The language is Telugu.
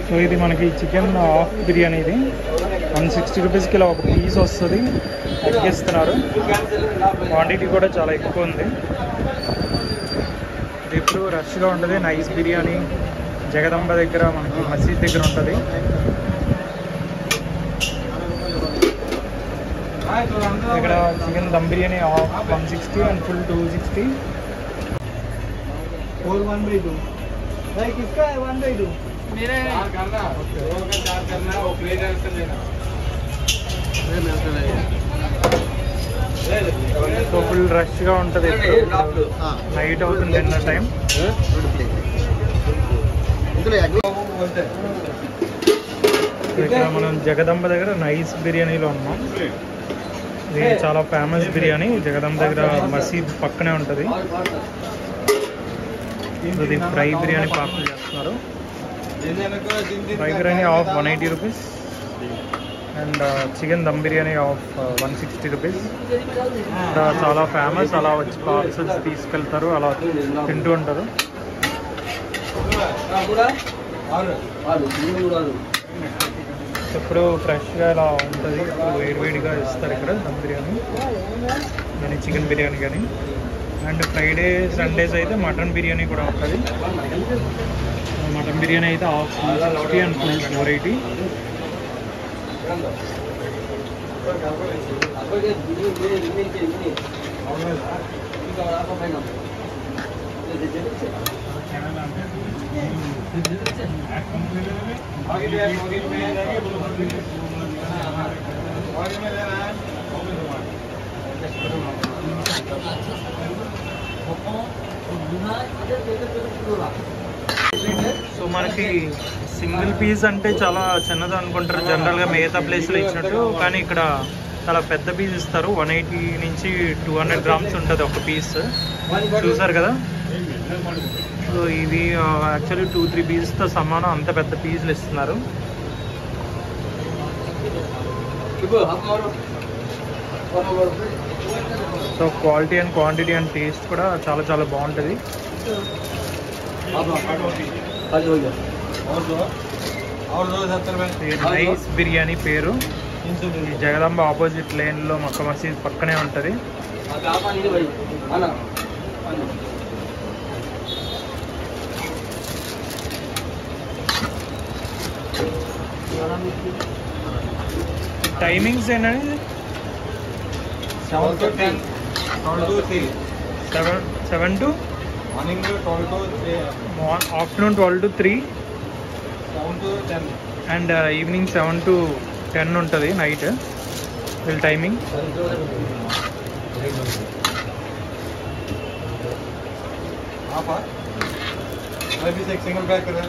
సో ఇది మనకి చికెన్ హాఫ్ బిర్యానీ, ఇది 160 రూపీస్కి ఇలా ఒక పీస్ వస్తుంది. తగ్గిస్తున్నారు, క్వాంటిటీ కూడా చాలా ఎక్కువ ఉంది. ఇది ఇప్పుడు రష్గా ఉంటుంది. నైస్ బిర్యానీ జగదంబ దగ్గర మనకి మసీద్ దగ్గర ఉంటుంది. ఇక్కడ chicken dum biryani half 160 and full 260. So full రష్గా ఉంటుంది. నైట్ అవుతుంది, డిన్నర్ టైం. ఇక్కడ మనం జగదంబ దగ్గర నైస్ బిర్యానీలో ఉన్నాం. ఇది చాలా ఫేమస్ బిర్యానీ, జగదంబ దగ్గర మసీద్ పక్కనే ఉంటుంది. ఇది ఫ్రై బిర్యానీ పార్సల్ చేస్తున్నారు. Fry biryani of 180 rupees and chicken dum biryani of 160 rupees. చాలా ఫేమస్, అలా వచ్చి పార్సల్స్ తీసుకెళ్తారు, అలా తింటూ ఉంటారు. ఎప్పుడు ఫ్రెష్గా ఇలా ఉంటుంది, వేడివేడిగా ఇస్తారు ఇక్కడ దమ్ బిర్యానీ కానీ చికెన్ బిర్యానీ కానీ. అండ్ ఫ్రైడే సండేస్ అయితే మటన్ బిర్యానీ కూడా ఉంటుంది. మటన్ బిర్యానీ అయితే హాఫ్ 160 అండ్ ఫుల్ 480. సో మనకి సింగిల్ పీస్ అంటే చాలా చిన్నది అనుకుంటారు జనరల్గా మిగతా ప్లేస్లో ఇచ్చినట్టు, కానీ ఇక్కడ చాలా పెద్ద పీస్ ఇస్తారు. 180 నుంచి 200 గ్రామ్స్ ఉంటుంది ఒక పీస్. చూసారు కదా, సో ఇది యాక్చువల్లీ 2-3 పీస్తో సమానం, అంత పెద్ద పీసులు ఇస్తున్నారు. So quality and quantity and taste కూడా చాలా చాలా బాగుంటుంది. నైస్ బిర్యానీ పేరు. జగదంబ ఆపోజిట్ లేన్లో మక్క మసీద్ పక్కనే ఉంటుంది. టైమింగ్స్ ఏంటండి? 7 to 10, 12 to 3. 7 to Morning 12 to 3. afternoon 12 to 3 7 to 10. And evening 7 to 10 ఉంటుంది నైట్ వీళ్ళ టైమింగ్. Half hour. Maybe एक single pack करें.